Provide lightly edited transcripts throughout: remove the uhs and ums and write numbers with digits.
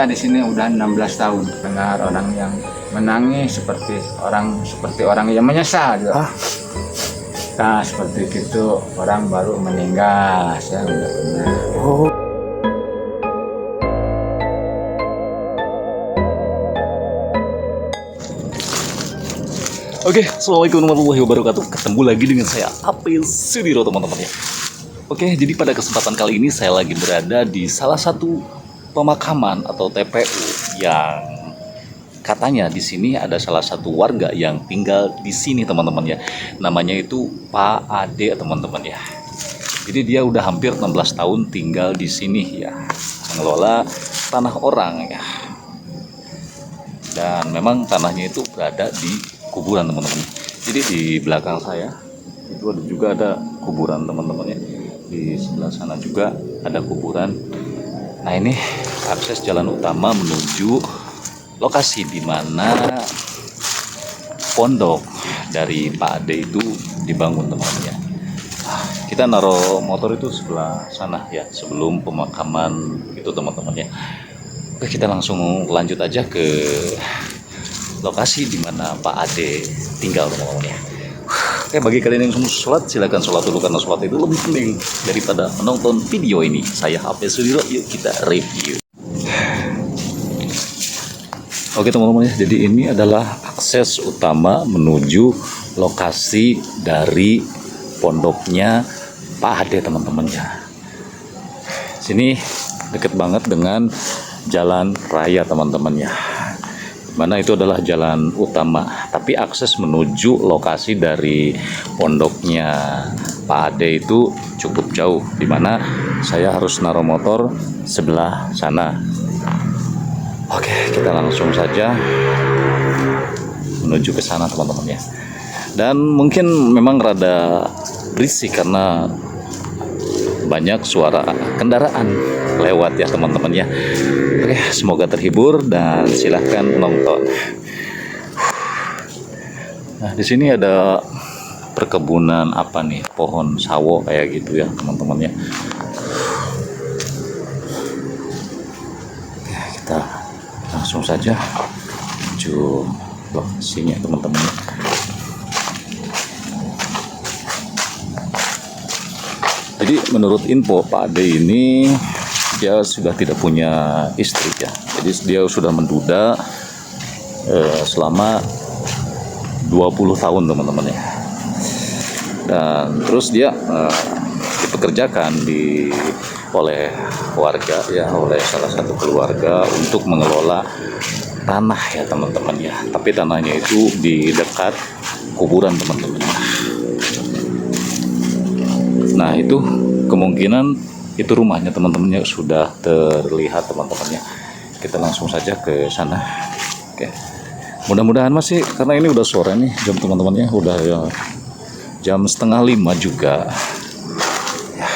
Saya di sini udah 16 tahun. Dengar orang yang menangis seperti orang yang menyesal gitu. Nah, seperti itu orang baru meninggal. Saya udah pernah. Oh. Oke, assalamualaikum warahmatullahi wabarakatuh. Ketemu lagi dengan saya Apil Sudiro, teman-teman ya. Oke, jadi pada kesempatan kali ini saya lagi berada di salah satu pemakaman atau TPU yang katanya di sini ada salah satu warga yang tinggal di sini, teman-teman ya. Namanya itu Pak Ade, teman-teman ya. Jadi dia udah hampir 16 tahun tinggal di sini ya, mengelola tanah orang ya. Dan memang tanahnya itu berada di kuburan, teman-teman. Jadi di belakang saya itu juga ada kuburan, teman-teman ya. Di sebelah sana juga ada kuburan. Nah, ini akses jalan utama menuju lokasi di mana pondok dari Pak Ade itu dibangun, teman-teman ya. Kita naruh motor itu sebelah sana ya, sebelum pemakaman itu, teman-teman ya. Oke, kita langsung lanjut aja ke lokasi di mana Pak Ade tinggal, teman-teman ya. Oke, bagi kalian yang semua sholat, silakan sholat dulu karena sholat itu lebih penting daripada menonton video ini. Saya Apil Sudiro, yuk kita review. Oke, teman-teman ya, jadi ini adalah akses utama menuju lokasi dari pondoknya Pak Ade, teman-teman ya. Sini deket banget dengan jalan raya, teman-teman ya. Mana itu adalah jalan utama, tapi akses menuju lokasi dari pondoknya Pak Ade itu cukup jauh, dimana saya harus naruh motor sebelah sana. Oke, kita langsung saja menuju ke sana, teman-teman ya. Dan mungkin memang rada berisik karena banyak suara kendaraan lewat ya, teman-teman ya. Oke, semoga terhibur dan silahkan nonton. Nah, di sini ada perkebunan apa nih, pohon sawo kayak gitu ya, teman-teman ya. Oke, kita langsung saja menuju lokasinya, teman-teman ya. Jadi menurut info Pak Ade ini dia sudah tidak punya istri ya. Jadi dia sudah menduda selama 20 tahun, teman-teman ya. Dan terus dia dipekerjakan oleh warga ya, oleh salah satu keluarga untuk mengelola tanah ya, teman-teman ya. Tapi tanahnya itu di dekat kuburan, teman-teman. Nah, itu kemungkinan itu rumahnya, teman-temannya sudah terlihat, teman-temannya. Kita langsung saja ke sana. Oke. Mudah-mudahan masih, karena ini udah sore nih jam, teman-temannya, udah ya jam 4:30 juga. Ya,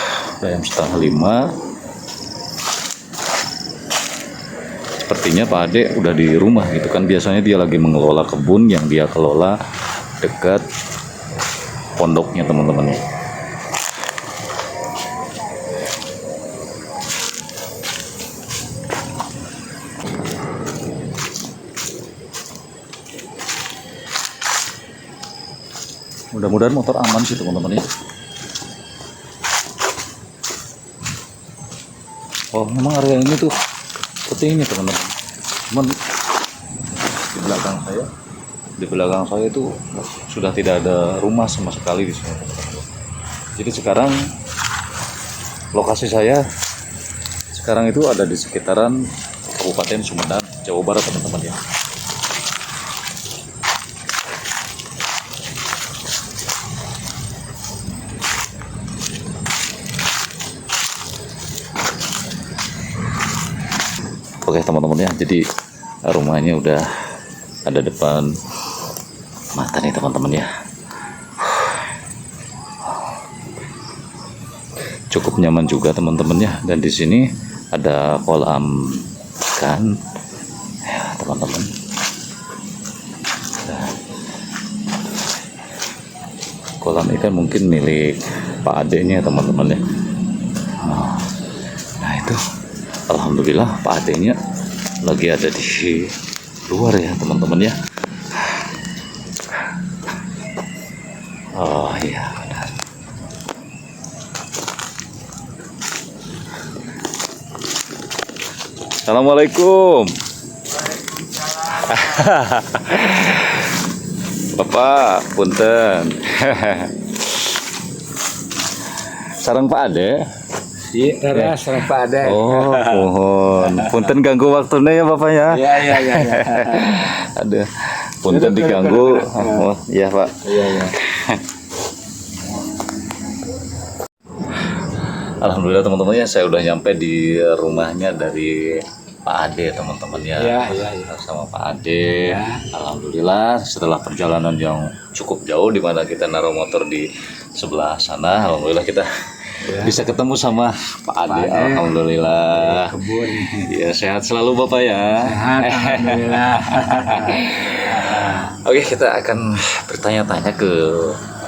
udah jam 4:30. Sepertinya Pak Ade udah di rumah gitu kan. Biasanya dia lagi mengelola kebun yang dia kelola dekat pondoknya, teman-temannya. Mudah-mudahan motor aman sih, teman-teman ya. Oh, memang area ini tuh seperti ini, teman-teman. Cuman di belakang saya itu sudah tidak ada rumah sama sekali di sini, teman-teman. Jadi sekarang lokasi saya sekarang itu ada di sekitaran Kabupaten Sumedang, Jawa Barat, teman-teman ya. Oke, teman-teman ya, jadi rumahnya udah ada depan mata nih, teman-teman ya. Cukup nyaman juga, teman-teman ya. Dan di sini ada kolam ikan ya, teman-teman. Kolam ikan mungkin milik Pak Ade-nya, teman-teman ya. Nah, itu alhamdulillah Pak Ade-nya lagi ada di luar ya teman-teman ya. Oh iya. Assalamualaikum. Bapak, punten. Sarang Pak Ade. Iya, sarang Pak Ade. Oh, mohon. Punten ganggu waktunya ya Bapak ya. Iya. Aduh, punten diganggu. Oh, iya Pak. Iya. Alhamdulillah teman-teman ya, saya udah nyampe di rumahnya dari Pak Ade teman-teman ya. Iya. Sama Pak Ade. Alhamdulillah setelah perjalanan yang cukup jauh di mana kita naruh motor di sebelah sana, alhamdulillah kita bisa ketemu sama Pak Ade. Alhamdulillah. Kebun. Ya, sehat selalu Bapak ya. Sehat, alhamdulillah. Oke, kita akan bertanya-tanya ke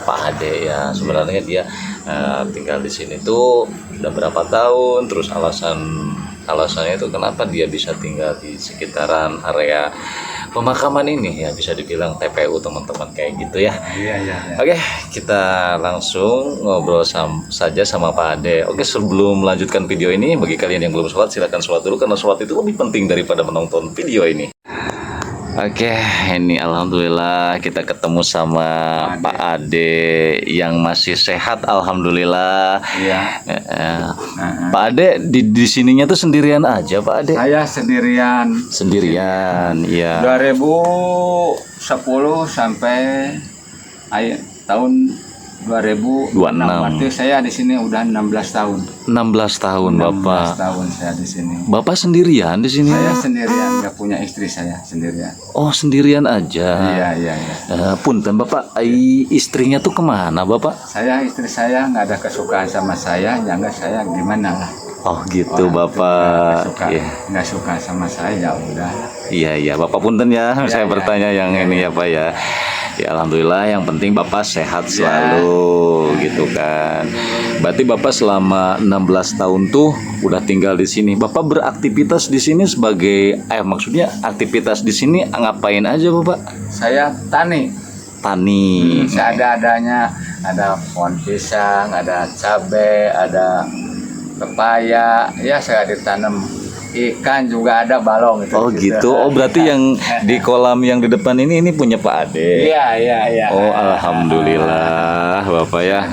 Pak Ade ya. Sebenarnya dia tinggal di sini tuh udah berapa tahun, terus alasannya itu kenapa dia bisa tinggal di sekitaran area pemakaman ini ya, bisa dibilang TPU teman-teman kayak gitu ya. Iya. Oke, kita langsung ngobrol saja sama Pak Ade. Oke, sebelum melanjutkan video ini, bagi kalian yang belum sholat silakan sholat dulu karena sholat itu lebih penting daripada menonton video ini. Oke, ini alhamdulillah kita ketemu sama Pak Ade yang masih sehat, alhamdulillah. Iya. Pak Ade di sininya tuh sendirian aja, Pak Ade? Saya sendirian. Sendirian, iya. 2010 sampai tahun 2026. Berarti saya di sini udah 16 tahun. 16 tahun, 16 Bapak. tahun saya di sini. Bapak sendirian di sini? Saya sendirian, nggak punya istri, saya sendirian. Oh, sendirian aja. Iya. Punten, Bapak, istrinya tuh kemana, Bapak? Istri saya nggak ada kesukaan sama saya, ya nggak, saya gimana lah. Oh gitu, Orang Bapak. nggak suka sama saya, ya udah. Iya, Bapak punten ya, saya bertanya yang ini ya Pak ya. Ya alhamdulillah, yang penting Bapak sehat selalu gitu kan. Berarti Bapak selama 16 tahun tuh udah tinggal di sini. Bapak beraktivitas di sini sebagai maksudnya aktivitas di sini ngapain aja Bapak? Saya tani. Seadanya, ada pohon pisang, ada cabai, ada pepaya, ya saya ditanam ikan juga, ada balong itu. Oh gitu. Oh berarti yang di kolam yang di depan ini punya Pak Ade. Iya. Oh alhamdulillah Bapak ya.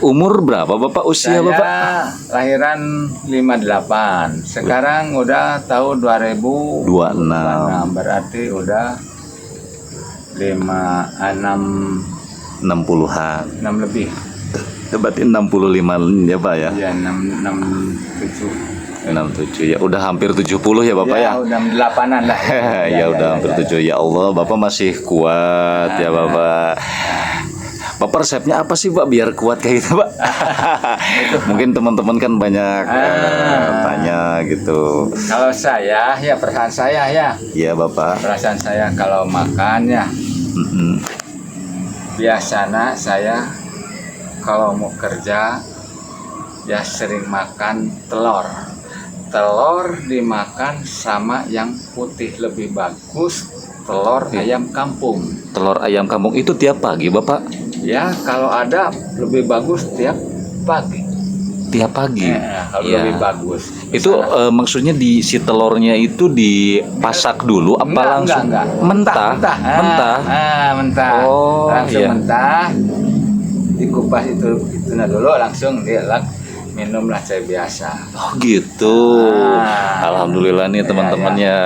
Umur berapa Bapak, usia Saya Bapak? lahiran 58. Sekarang udah tahun 2026. Berarti udah 60-an. 6 lebih. Berarti 65 ya Pak ya? Iya, 67. 67 ya, udah hampir 70 ya Bapak ya? Udah 8-an lah. Ya udah hampir 7. Ya Allah, Bapak masih kuat ya Bapak. Bapak resepnya apa sih Pak biar kuat kayak gitu Pak? Mungkin teman-teman kan banyak tanya gitu. Kalau saya, ya perasaan saya ya. Iya Bapak. Perasaan saya kalau makan ya. Biasanya saya kalau mau kerja ya sering makan telur. Telur dimakan sama yang putih lebih bagus, telur ayam kampung. Telur ayam kampung itu tiap pagi Bapak? Ya kalau ada lebih bagus tiap pagi. Tiap pagi? Kalau lebih bagus. Itu maksudnya si telurnya itu dipasak dulu apa langsung? Enggak. Mentah? Mentah. Oh, langsung iya. mentah. Dikupas itu dulu, langsung minumlah cair biasa. Oh gitu. Alhamdulillah nih teman-temannya.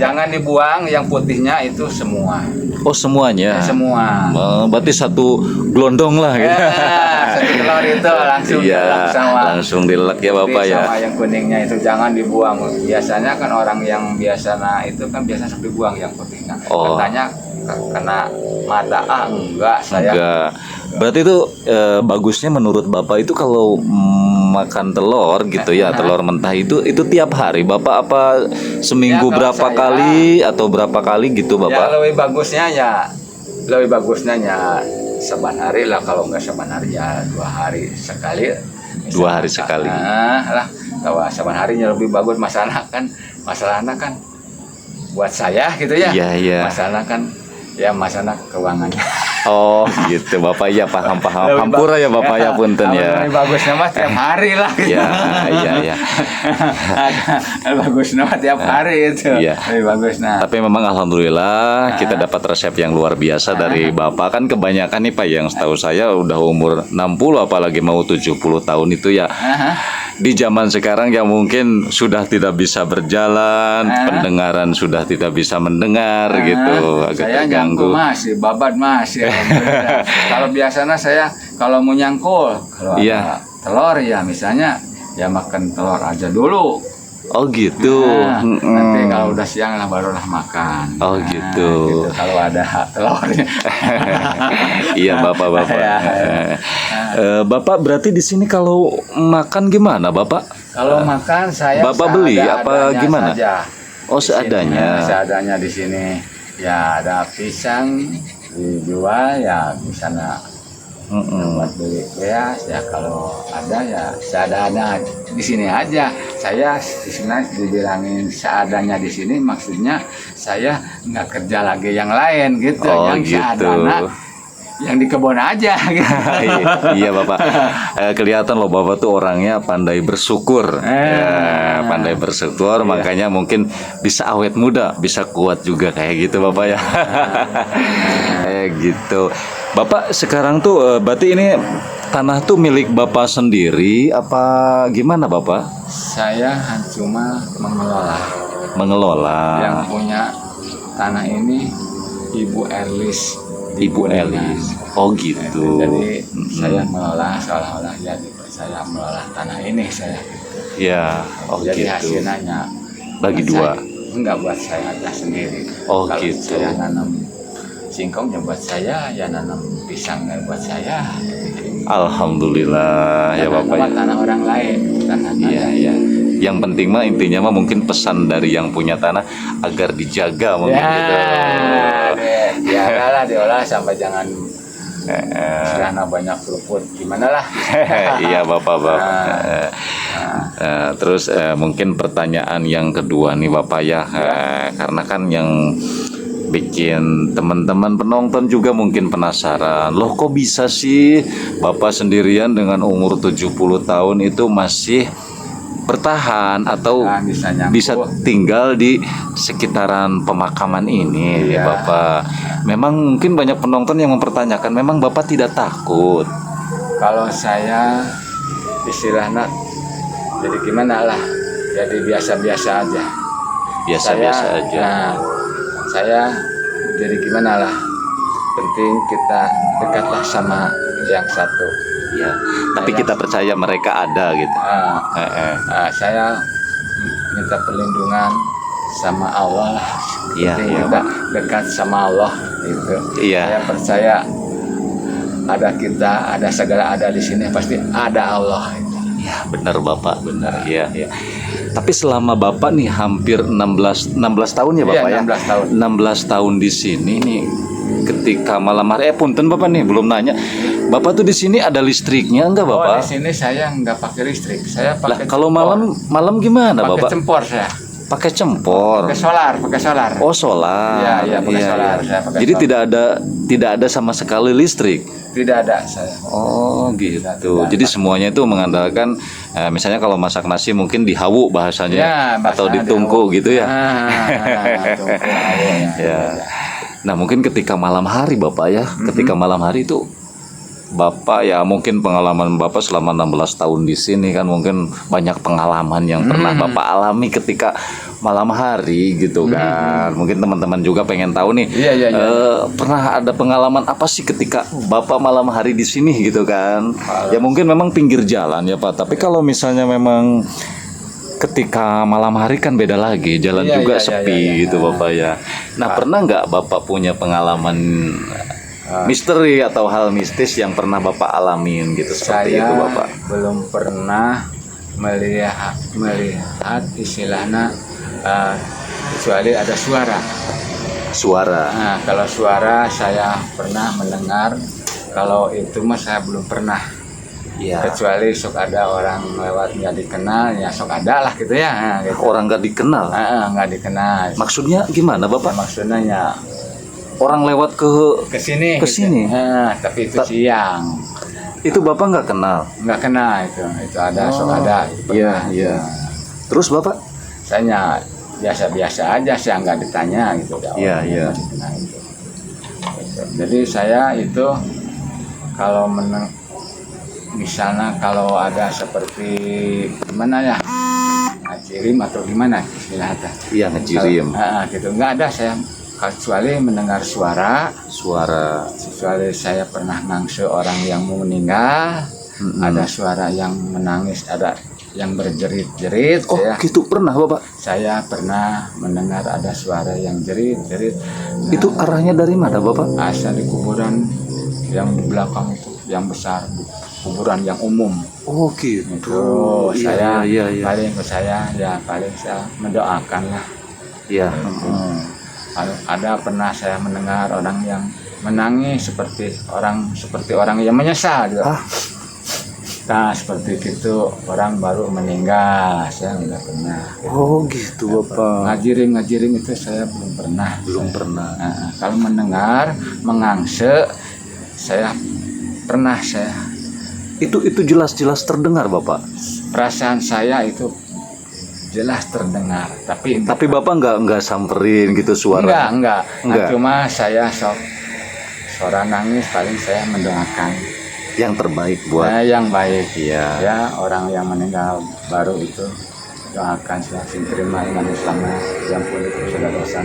Jangan dibuang, yang putihnya itu semua. Oh semuanya? Semua. Berarti satu gelondong lah gitu. Satu telur itu langsung dilek sama. Langsung dilek ya Bapak ya. Sama yang kuningnya itu jangan dibuang. Biasanya kan orang yang biasa itu kan biasa sampai buang yang putihnya. Katanya kena mata, enggak, saya enggak. Berarti itu bagusnya menurut Bapak itu kalau makan telur gitu ya, telur mentah itu tiap hari Bapak apa seminggu Ya, berapa kali atau berapa kali gitu Bapak? Ya lebih bagusnya seban hari lah, kalau enggak seban hari ya 2 hari sekali. 2 hari sekali. Lah tawa saban harinya lebih bagus masalahnya kan buat saya gitu ya. Iya, iya. Masalah kan ya masalah keuangan. Oh gitu Bapak, ya paham. Hampura ya Bapak ya, punten ya. Lebih bagusnya mah tiap hari lah. Gitu. Iya. Bagusnya mah tiap hari itu. Iya. Lebih bagusnya. Tapi memang alhamdulillah kita dapat resep yang luar biasa dari Bapak. Kan kebanyakan nih Pak yang setahu saya udah umur 60 apalagi mau 70 tahun itu ya. Di zaman sekarang yang mungkin sudah tidak bisa berjalan, pendengaran sudah tidak bisa mendengar gitu, agak saya terganggu. Nyangkul masih, babat masih. Kalau biasanya saya kalau mau nyangkul, kalau ada telur ya misalnya ya makan telur aja dulu. Oh gitu. Nanti kalau udah siang lah barulah makan. Oh gitu. Kalau ada telurnya. Iya Bapak. Bapak berarti di sini kalau makan gimana Bapak? Kalau makan saya Bapak beli apa gimana? Saja. Oh seadanya. Seadanya di sini. Ya ada pisang dijual ya misalnya buat beli beras ya, kalau ada ya seadanya di sini aja. Saya di sini dibilangin seadanya di sini maksudnya saya nggak kerja lagi yang lain gitu. Oh, yang gitu. seadanya yang di kebun aja gitu. Iya Bapak, kelihatan loh Bapak tuh orangnya pandai bersyukur. Pandai bersyukur, makanya mungkin bisa awet muda, bisa kuat juga kayak gitu Bapak ya. Gitu. Bapak sekarang tuh berarti ini tanah tuh milik Bapak sendiri apa gimana Bapak? Saya cuma mengelola. Yang punya tanah ini Ibu Erlis. Ibu Elis. Oh gitu. Jadi saya mengelola seolah-olah ya saya mengelola tanah ini saya. Ya, oh jadi gitu. hasilnya bagi dua. Enggak buat saya aja sendiri. Oh kalau gitu. Saya nanam singkong ya buat saya, ya nanam pisang ya buat saya. Alhamdulillah ya Bapak ya. Tanah orang lain, Iya. Yang penting mah intinya mah mungkin pesan dari yang punya tanah agar dijaga mungkin gitu. Ya diolah sampai jangan karena banyak keruput gimana lah. Iya Bapak. Terus mungkin pertanyaan yang kedua nih Bapak ya, karena kan yang bikin teman-teman penonton juga mungkin penasaran, loh kok bisa sih Bapak sendirian dengan umur 70 tahun itu masih bertahan atau bisa tinggal di sekitaran pemakaman ini ya Bapak. Memang mungkin banyak penonton yang mempertanyakan, memang Bapak tidak takut? Kalau saya istilahnya jadi gimana lah, jadi biasa-biasa aja. Biasa-biasa aja. Saya jadi gimana lah, penting kita dekatlah sama yang satu. Ya, tapi kita percaya mereka ada gitu. Saya minta perlindungan sama Allah. Iya. Kita dekat sama Allah itu. Iya. Saya percaya ada kita, ada segala ada di sini pasti ada Allah. Ya benar Bapak, benar ya. Tapi selama Bapak nih hampir 16 tahun ya Bapak ya. 16 tahun. 16 tahun di sini nih, ketika malam hari punten Bapak nih belum nanya. Bapak tuh di sini ada listriknya enggak Bapak? Di sini saya enggak pakai listrik. Saya pakai. Kalau malam gimana Bapak? Pakai cempor saya. Pakai cempor. Pakai solar. Oh, solar. Iya, pakai solar. Saya pakai jadi solar. tidak ada sama sekali listrik. Tidak ada saya. Oh gitu. Jadi semuanya itu mengandalkan misalnya kalau masak nasi mungkin dihawu bahasanya ya, atau ditungku gitu ya. Ya. Nah mungkin ketika malam hari Bapak ya, ketika malam hari itu Bapak ya mungkin pengalaman Bapak selama 16 tahun di sini kan mungkin banyak pengalaman yang pernah Bapak alami ketika malam hari gitu kan. Mungkin teman-teman juga pengen tahu nih. Pernah ada pengalaman apa sih ketika Bapak malam hari di sini gitu kan? Ya mungkin memang pinggir jalan ya Pak. Tapi kalau misalnya memang ketika malam hari kan beda lagi, jalan juga sepi gitu Bapak ya. Nah pernah nggak Bapak punya pengalaman misteri atau hal mistis yang pernah Bapak alamin gitu seperti itu Bapak? Belum pernah melihat istilahnya kecuali ada suara. Nah, kalau suara saya pernah mendengar, kalau itu mah saya belum pernah. Iya. Kecuali sok ada orang lewat nggak dikenal, ya sok ada lah gitu ya. Nah, gitu. Orang nggak dikenal. Nggak dikenal. Maksudnya gimana Bapak? Maksudnya ya Orang lewat ke sini. Ke sini? Gitu. Tapi itu siang. Itu Bapak nggak kenal? Nggak kenal itu ada sok ada. Iya, iya. Terus Bapak? Saya biasa-biasa aja, saya nggak ditanya gitu. Iya, iya. Gitu. Jadi saya itu kalau misalnya kalau ada seperti gimana ya, ngejirim atau gimana istilahnya. Iya, ngejirim. Gitu nggak ada saya, kecuali mendengar suara. Kecuali saya pernah ngangse orang yang mau meninggal, ada suara yang menangis, ada yang berjerit-jerit. Oh, gitu pernah Bapak? Saya pernah mendengar ada suara yang jerit-jerit. Nah, itu arahnya dari mana Bapak? asal di kuburan yang di belakang itu, yang besar, kuburan yang umum. Oh gitu. Itu Iya, iya. paling saya mendoakan lah. Iya. Ada pernah saya mendengar orang yang menangis seperti orang yang menyesal gitu. Nah seperti itu orang baru meninggal, saya nggak pernah. Oh gitu Bapak. Ngajirim itu saya belum pernah. Nah, kalau mendengar mengangse saya pernah. Itu jelas-jelas terdengar Bapak. Perasaan saya itu jelas terdengar, tapi Bapak nggak samperin gitu suara? Enggak. Cuma saya suara nangis, paling saya mendoakan yang terbaik buat yang baik. Iya. Ya orang yang meninggal baru itu doakan saya terima iman Islamnya, yang pun itu sudah dosa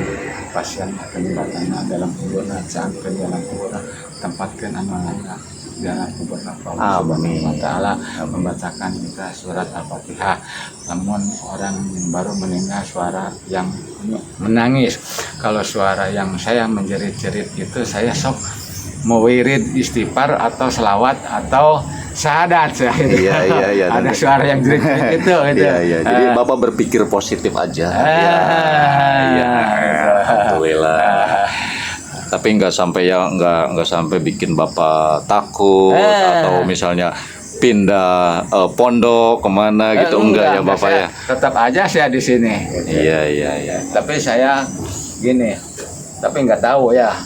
pasien penyebatannya dalam kuburan, sampai dalam kuburan tempatkan amalnya dalam kuburan Allah Subhanahu wa Ta'ala, membacakan kita surat Al-Fatihah. Namun orang baru mendengar suara yang menangis, kalau suara yang saya menjerit-jerit itu saya sok mau wirid istighfar atau selawat atau syahadat. Iya. Ada suara yang jerit-jerit itu. Iya. Jadi Bapak berpikir positif aja. Iya. Alhamdulillah. Tapi nggak sampai bikin Bapak takut atau misalnya pindah pondok kemana gitu, enggak ya Bapak ya? Tetap aja saya di sini. Gitu. Iya. Tapi saya gini, tapi nggak tahu ya.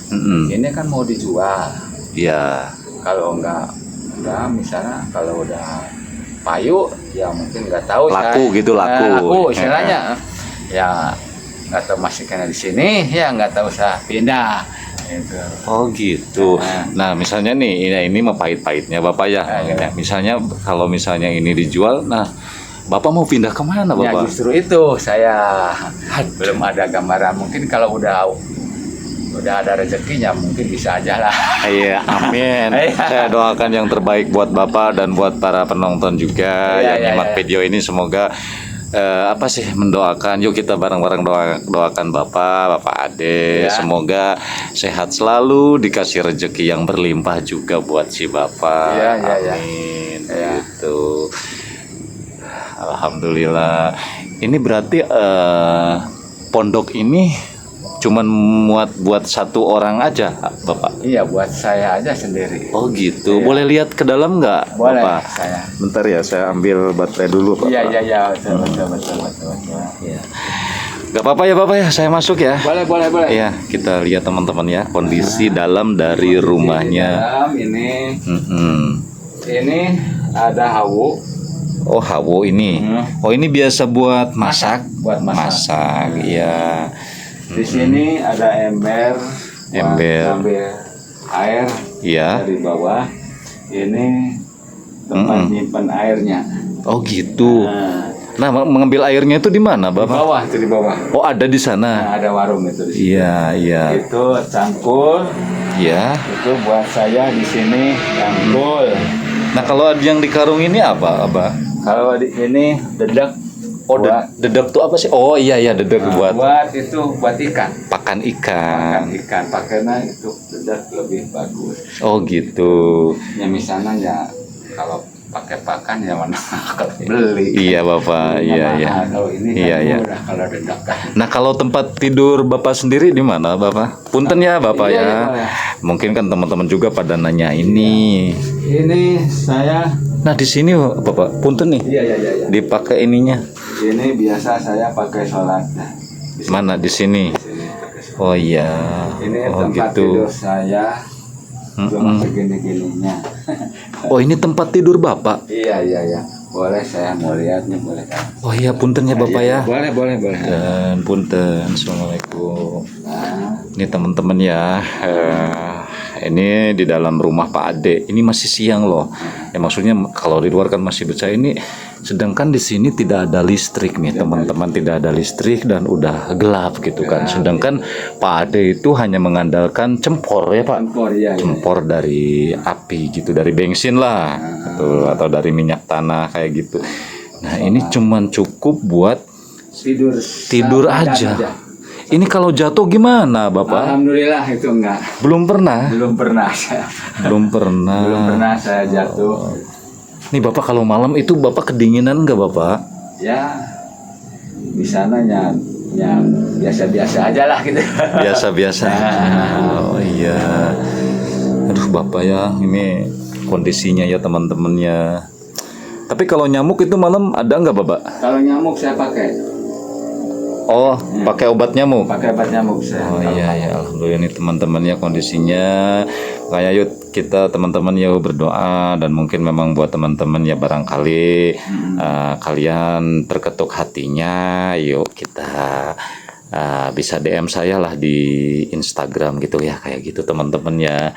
Ini kan mau dijual. Iya. Kalau enggak misalnya kalau udah payu ya mungkin nggak tahu laku istilahnya. Ya nggak tahu masih kena di sini, ya nggak tahu saya pindah. Gitu. Oh gitu. Nah misalnya nih ini mah pahit-pahitnya Bapak ya. Misalnya kalau misalnya ini dijual, nah Bapak mau pindah kemana Bapak? Ya justru itu saya belum ada gambaran. Mungkin kalau udah ada rezekinya mungkin bisa aja lah. Iya, amin. Saya doakan yang terbaik buat Bapak dan buat para penonton juga yang nyimak video ini. Semoga mendoakan. Yuk kita bareng-bareng doakan Bapak Ade. Semoga sehat selalu, dikasih rezeki yang berlimpah juga buat si Bapak. Amin. Gitu. Alhamdulillah. Ini berarti pondok ini cuman buat satu orang aja Bapak? Iya, buat saya aja sendiri. Oh gitu. Boleh lihat ke dalam nggak Bapak? Saya. Bentar ya, saya ambil baterai dulu Pak. Iya. Betul. Ya. Gak apa-apa ya Bapak ya, saya masuk ya. Boleh. Iya, kita lihat teman-teman ya kondisi dalam dari rumahnya. Dalam ini. Ini ada hawu. Oh hawu ini. Oh ini biasa buat masak. Buat masak. Iya. Di sini ada ember. Ambil air. Iya. Dari bawah. Ini tempat nyimpan airnya. Oh gitu. Nah, mengambil airnya itu di mana, Bapak? Di bawah. Oh, ada di sana. Nah, ada warung itu di sini. Iya. Itu cangkul. Iya. Itu buat saya di sini cangkul. Nah, kalau yang di karung ini apa, Abah? Kalau di ini dedak. Oh, dedek tuh apa sih? Oh, iya dedek buat ikan. Pakan ikan. Pakainya itu dedak lebih bagus. Oh, gitu. Ya misalnya ya kalau pakai pakan ya mana kalau beli. Iya Bapak, iya. Kalau ini iya. Kalau dedak kan. Nah kalau tempat tidur Bapak sendiri di mana Bapak? Punten ya Bapak ya. Mungkin kan teman-teman juga pada nanya ini. Ini saya Nah di sini Bapak, punten nih, Iya. dipakai ininya. Ini biasa saya pakai sholat. Nah, Mana di sini? sini pakai sholat. Oh iya. Ini Oh tempat gitu. tidur saya. Cuma segini-gininya. Oh ini tempat tidur Bapak. Iya. Boleh saya mau lihat nih, boleh kan? Oh iya punten ya Bapak ya. Boleh. Dan punten, assalamualaikum. Nah, Ini teman-teman ya, ini di dalam rumah Pak Ade. Ini masih siang loh. Ya maksudnya kalau di luar kan masih bercahaya ini. Sedangkan di sini tidak ada listrik nih teman-teman, tidak ada listrik dan udah gelap gitu kan. Sedangkan Pak Ade itu hanya mengandalkan cempor ya Pak. Cempor dari api gitu, dari bensin lah, atau dari minyak tanah kayak gitu. Nah ini cuman cukup buat tidur aja. Ini kalau jatuh gimana Bapak? Alhamdulillah itu enggak. Belum pernah. Belum pernah saya. Belum pernah. Belum pernah saya jatuh. Nih Bapak kalau malam itu Bapak kedinginan nggak Bapak? Ya di sana ya biasa-biasa aja lah gitu. Biasa-biasa. Oh iya. Aduh Bapak ya, ini kondisinya ya teman-temannya. Tapi kalau nyamuk itu malam ada nggak Bapak? Kalau nyamuk saya pakai. Oh, pakai obat nyamuk. Pakai obat nyamuk saya. Oh iya ya, alhamdulillah nih teman-temannya kondisinya. Kayak yuk kita teman-teman ya berdoa dan mungkin memang buat teman-teman ya barangkali kalian terketuk hatinya, yuk kita bisa DM saya lah di Instagram gitu ya, kayak gitu teman-teman ya.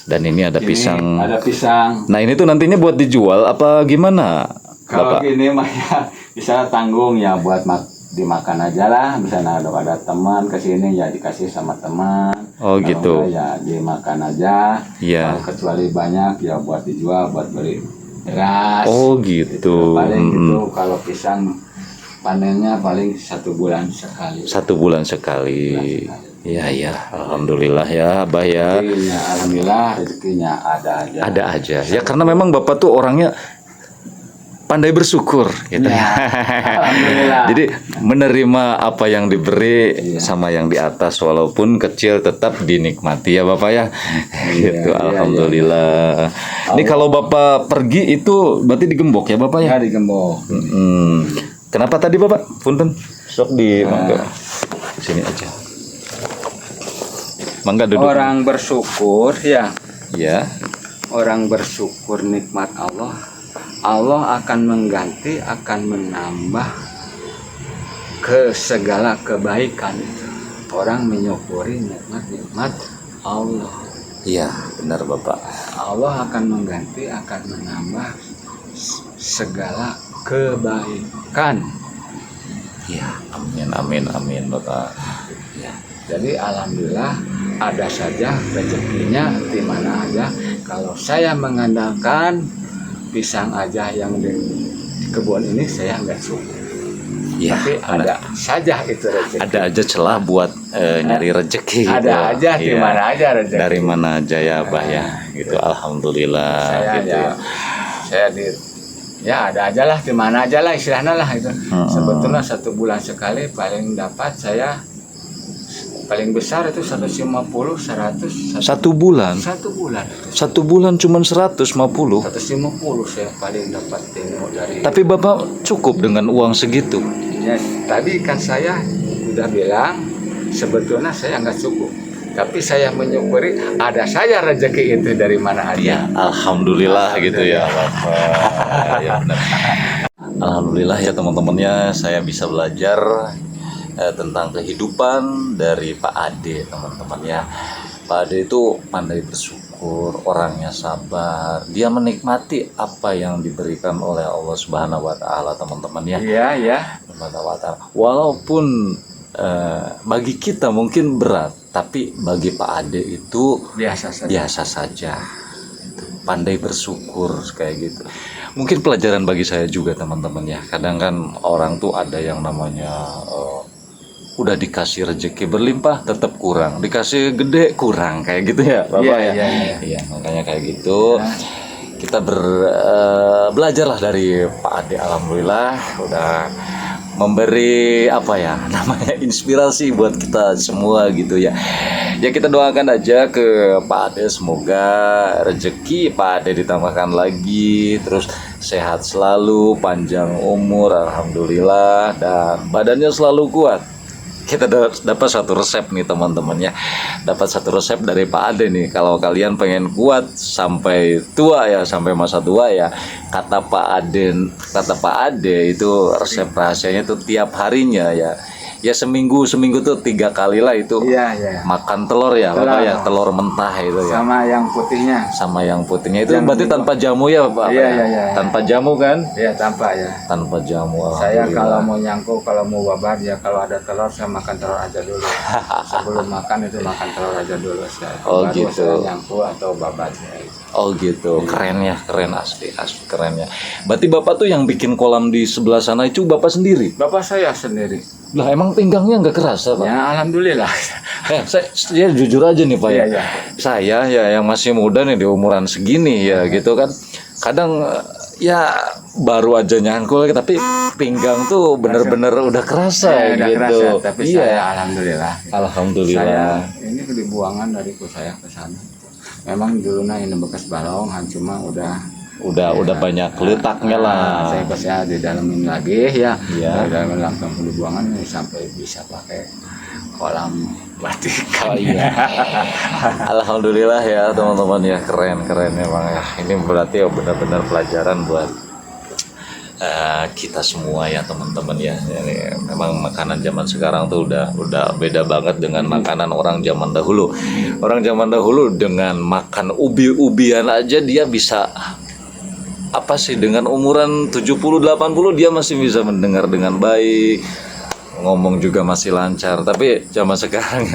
Dan ini ada pisang. Ada pisang. Nah ini tuh nantinya buat dijual apa gimana, Kalau Bapak? gini mah ya bisa tanggung ya buat dimakan aja lah. Misalnya ada teman kesini ya dikasih sama teman. Oh Kalau gitu. enggak, ya dimakan aja. Iya. Kalau kecuali banyak ya buat dijual, buat beli beras. Oh gitu. Paling gitu kalau pisang panennya paling 1 bulan sekali. 1 bulan sekali. Iya ya, alhamdulillah ya, Abah ya. Rezekinya, alhamdulillah rezekinya ada aja. Ada aja. Ya karena memang Bapak tuh orangnya pandai bersyukur gitu. Ya, alhamdulillah. Jadi menerima apa yang diberi sama yang di atas walaupun kecil tetap dinikmati ya Bapak ya. Gitu. iya, Alhamdulillah. Ini kalau Bapak pergi itu berarti digembok ya Bapak ya? Ya digembok. Kenapa tadi Bapak? Punten. Sok di mangga. Sini aja. Mangga duduk. Orang bersyukur ya. Ya. Orang bersyukur nikmat Allah. Allah akan mengganti, akan menambah ke segala kebaikan itu. Orang menyukuri nikmat-nikmat Allah. Iya, benar Bapak. Allah akan mengganti, akan menambah segala kebaikan. Iya, amin Bapak. Ya, jadi alhamdulillah ada saja rezekinya di mana aja. Kalau saya mengandalkan pisang aja yang di kebun ini saya nggak suka. Ya, Tapi ada saja itu rezeki. ada aja celah buat nyari rezeki. Ada gitu. aja di Iya. mana aja rezeki. Dari mana aja ya, Bah ya. Gitu. Alhamdulillah. Saya gitu ya. saya ada aja lah di mana aja lah istilahnya lah itu. Sebetulnya 1 bulan sekali paling dapat saya paling besar itu 150 100 1 bulan. 1 bulan. 1 bulan cuman 150. 150 saya paling dapat tengok dari. Tapi Bapak cukup dengan uang segitu. Ya, tadi kan saya udah bilang sebetulnya saya nggak cukup. Tapi saya menyukuri ada saja rezeki itu dari mana Ya, aja. alhamdulillah gitu ya Bapak. Ya, benar. Alhamdulillah ya teman-temannya saya bisa belajar tentang kehidupan dari Pak Ade teman-teman ya. Pak Ade itu pandai bersyukur, orangnya sabar, dia menikmati apa yang diberikan oleh Allah Subhanahu wa taala teman-teman ya. Iya. Subhanahu wa taala. Walaupun bagi kita mungkin berat, tapi bagi Pak Ade itu biasa saja. Pandai bersyukur kayak gitu. Mungkin pelajaran bagi saya juga teman-teman ya. Kadang kan orang tuh ada yang namanya udah dikasih rezeki berlimpah tetap kurang, dikasih gede kurang kayak gitu ya Bapak ya. Iya, makanya kayak gitu. Kita belajarlah dari Pak Ade, alhamdulillah udah memberi apa ya namanya inspirasi buat kita semua gitu ya. Ya kita doakan aja ke Pak Ade, semoga rezeki Pak Ade ditambahkan lagi, terus sehat selalu, panjang umur, alhamdulillah, dan badannya selalu kuat. Kita dapat satu resep nih teman-teman ya, dapat satu resep dari Pak Ade nih. Kalau kalian pengen kuat sampai tua ya, sampai masa tua ya, kata Pak Ade itu resep rahasianya tuh tiap harinya ya seminggu tuh 3 kali lah itu Iya. makan telur ya, Telur. Bapak ya, telur mentah itu ya, Sama yang putihnya. itu berarti tanpa jamu ya Pak? Iya. Tanpa jamu kan? Iya, tanpa ya. Tanpa jamu. Saya alhamdulillah. kalau mau nyangkuk, kalau mau babat ya, kalau ada telur saya makan telur aja dulu. Sebelum makan itu makan telur aja dulu saya. Oh, Baru gitu. saya nyangkuk atau babat ya. Oh gitu, keren ya, keren asli keren ya. Berarti Bapak tuh yang bikin kolam di sebelah sana itu Bapak sendiri? Bapak saya sendiri. Lah emang pinggangnya nggak kerasa Pak? Ya alhamdulillah. Saya jujur aja nih Pak ya. Iya. Saya ya yang masih muda nih di umuran segini ya gitu kan. Kadang ya baru aja nyangkul tapi pinggang tuh bener-bener udah kerasa Ya, udah gitu. kerasa, tapi Iya. saya alhamdulillah. Alhamdulillah. Saya ini dibuangan dari saya ke sana. Memang dulunya ini bekas balongan, cuma udah banyak letaknya lah. Saya bisa didalamin lagi ya. Iya. Dalamin langsung dibuangan nih sampai bisa pakai kolam batik. Oh iya. Alhamdulillah ya teman-teman ya, keren memang ya. Ini berarti ya benar-benar pelajaran buat kita semua ya teman-teman ya. Ini memang makanan zaman sekarang tuh udah beda banget dengan makanan orang zaman dahulu. Orang zaman dahulu dengan makan ubi-ubian aja dia bisa apa sih, dengan umuran 70-80 dia masih bisa mendengar dengan baik, ngomong juga masih lancar. Tapi zaman sekarang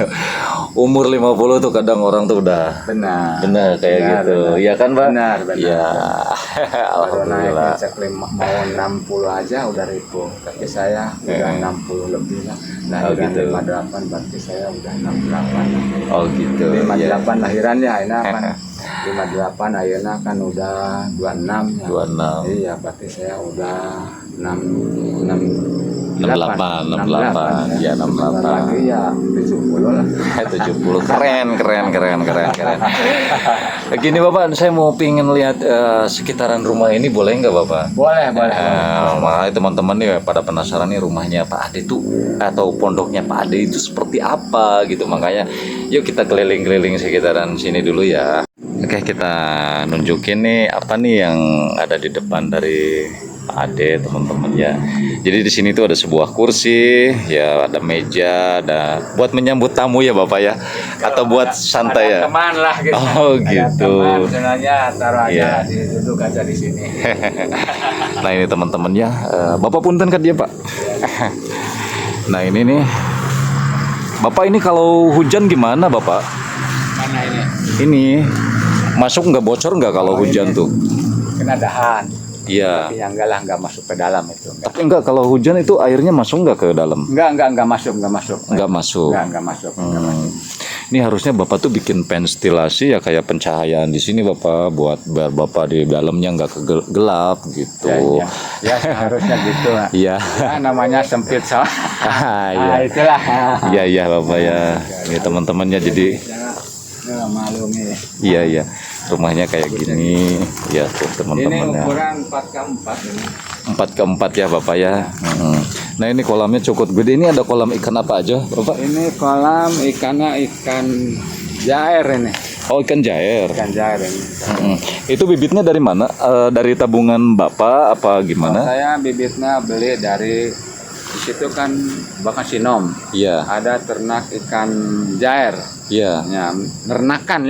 umur 50 tuh kadang orang tuh udah benar kayak gitu. Iya kan Pak? Benar. Iya. Baru naik Alhamdulillah. ngecek mau 60 aja udah ribu. Tapi saya udah 60 lebih lah. Oh, Lahiran gitu. 58 berarti saya udah 68. Oh gitu. 58 Ya. lahirannya ini kan 58 ayeuna kan udah 26 ya. 26. Iya, berarti saya udah 68. Ya, 68. Lagi ya 70 lah. 70. Keren. Gini Bapak, saya mau pingin lihat sekitaran rumah ini, boleh nggak Bapak? Boleh. Makanya teman-teman nih pada penasaran nih rumahnya Pak Ade tuh atau pondoknya Pak Ade itu seperti apa gitu. Makanya yuk kita keliling-keliling sekitaran sini dulu ya. Oke, kita nunjukin nih apa nih yang ada di depan dari Pak Ade teman-teman ya. Jadi di sini tuh ada sebuah kursi, ya ada meja, ada buat menyambut tamu ya Bapak ya, atau buat santai ya. Teman lah gitu. Oh gitu. Sebenarnya taruh Iya. aja duduk aja di sini. Nah ini teman-teman ya, Bapak punten kan dia Pak. Nah ini nih, Bapak ini kalau hujan gimana Bapak? Mana ini? Ini masuk nggak, bocor nggak kalau hujan tuh? Kena dahan. Iya. Tapi yang enggak masuk ke dalam itu. Tapi enggak, kalau hujan itu airnya masuk nggak ke dalam? Enggak masuk. Nggak masuk. Enggak masuk. Ini harusnya Bapak tuh bikin ventilasi ya, kayak pencahayaan di sini Bapak, buat biar Bapak di dalamnya nggak gelap gitu. Ya, harusnya gitu lah. Iya. Ya, namanya sempit sama. Iya. Itulah. Iya Bapak ya. Ini teman-temannya jadi Ya, maklum ya. iya. Rumahnya kayak gini ya tuh Ini teman-teman ya. ukuran 4x4 ini. 4x4 ya Bapak ya. Nah ini kolamnya cukup gede. Ini ada kolam ikan apa aja Bapak? Ini kolam ikannya ikan jair ini. Oh ikan jair. Ikan jair ini. Itu bibitnya dari mana? Dari tabungan Bapak apa gimana? Saya bibitnya beli dari di situ kan Bakasinom. Iya. Ada ternak ikan jair. Iya. Ya, nernakan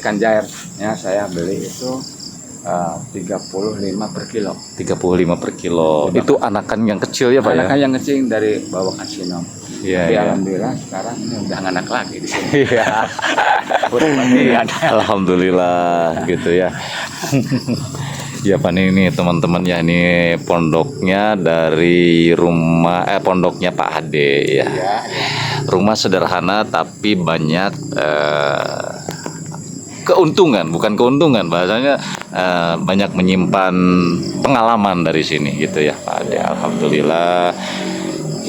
ikan jair. Ya, saya beli itu 35 per kilo. 35 per kilo. Itu anakan yang kecil ya Pak ya? Anaknya yang kecil dari bawah Kasinom. Iya, Tapi iya. alhamdulillah sekarang ini udah anak lagi di sini. Iya. Alhamdulillah gitu ya. Ya Pak, ini teman-teman ya, ini pondoknya dari pondoknya Pak Ade ya. Rumah sederhana tapi banyak bukan keuntungan bahasanya, banyak menyimpan pengalaman dari sini gitu ya Pak Ade. Alhamdulillah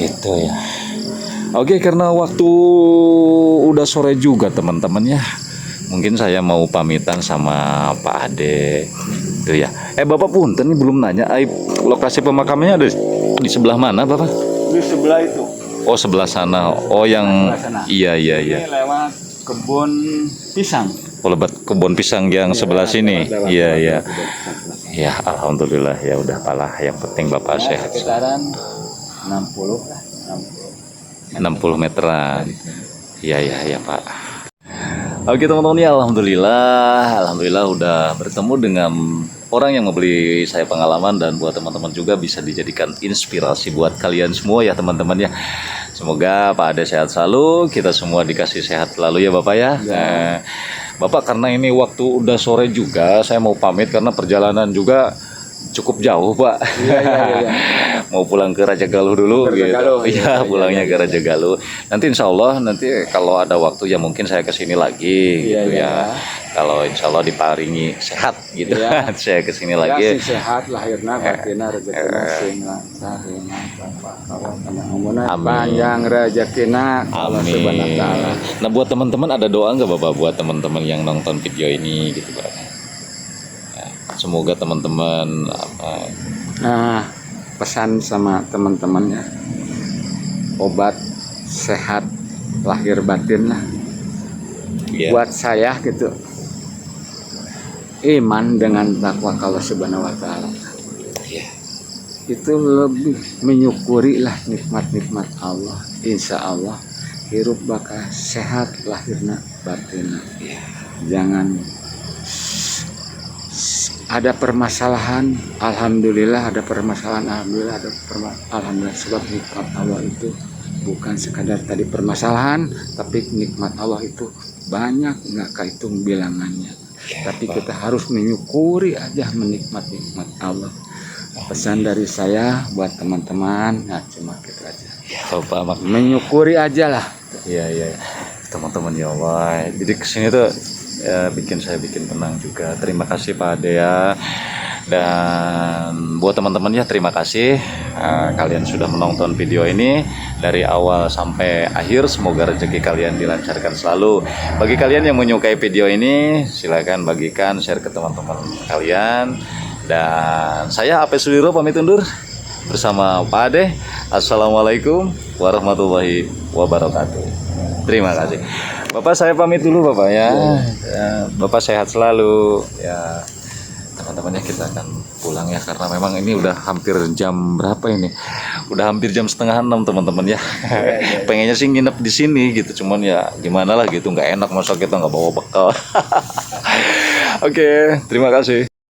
Gitu ya. Oke, karena waktu udah sore juga teman-teman ya. Mungkin saya mau pamitan sama Pak Ade. Itu ya. Bapak punten nih belum nanya. Lokasi pemakamannya ada di sebelah mana, Bapak? Di sebelah itu. Oh, sebelah sana. Oh, yang Sebelah sana. iya. Ini lewat kebun pisang. Oh, lebat kebun pisang yang sebelah sini. Iya. Ya, alhamdulillah ya udah palah. Yang penting Bapak sehat. Sekitaran 60 lah. 60 meteran. Iya Pak. Oke teman-teman ya, alhamdulillah udah bertemu dengan orang yang memberi saya pengalaman, dan buat teman-teman juga bisa dijadikan inspirasi buat kalian semua ya teman-teman ya. Semoga Pak Ade sehat selalu, kita semua dikasih sehat selalu ya Bapak ya. Bapak, karena ini waktu udah sore juga, saya mau pamit karena perjalanan juga cukup jauh Pak. Iya. Mau pulang ke Raja Galuh dulu gitu. Iya, pulangnya ke Raja Galuh. Nanti insya Allah nanti kalau ada waktu ya mungkin saya kesini lagi gitu ya. Kalau insya Allah diparingi sehat gitu, saya kesini lagi. Sehat lahirna batinna rezekina sing lancar Amin. panjang rezekina Allah subhanahu wa taala. Nah, buat teman-teman ada doa nggak Bapak buat teman-teman yang nonton video ini gitu Pak? Ya, semoga teman-teman pesan sama teman-temannya, obat sehat lahir batin lah. Buat saya gitu, iman dengan takwa Allah subhanahu wa taala. Itu lebih menyukuri lah nikmat-nikmat Allah. Insya Allah hirup bakal sehat lahirna batinna. Jangan ada permasalahan, alhamdulillah ada permasalahan, alhamdulillah sebab nikmat Allah itu bukan sekadar tadi permasalahan, tapi nikmat Allah itu banyak, nggak kehitung bilangannya. Tapi kita harus menyukuri aja menikmat-nikmat Allah. Pesan dari saya buat teman-teman, nah cuma gitu aja. Bapak menyukuri aja lah. Iya teman-teman ya Allah. Jadi kesini tuh saya bikin tenang juga. Terima kasih Pak Ade ya. Dan buat teman-teman ya terima kasih kalian sudah menonton video ini dari awal sampai akhir. Semoga rezeki kalian dilancarkan selalu. Bagi kalian yang menyukai video ini, silakan bagikan, share ke teman-teman kalian. Dan saya Ape Suliro pamit undur bersama Pak Ade. Assalamualaikum warahmatullahi wabarakatuh. Terima kasih. Bapak saya pamit dulu Bapak ya. Bapak sehat selalu ya. Teman-temannya kita akan pulang ya, karena memang ini udah hampir jam berapa ini? Udah hampir jam 5:30 teman-teman ya. Pengennya sih nginep di sini gitu, cuman ya gimana lah gitu, nggak enak masa kita nggak bawa bekal. Oke, terima kasih.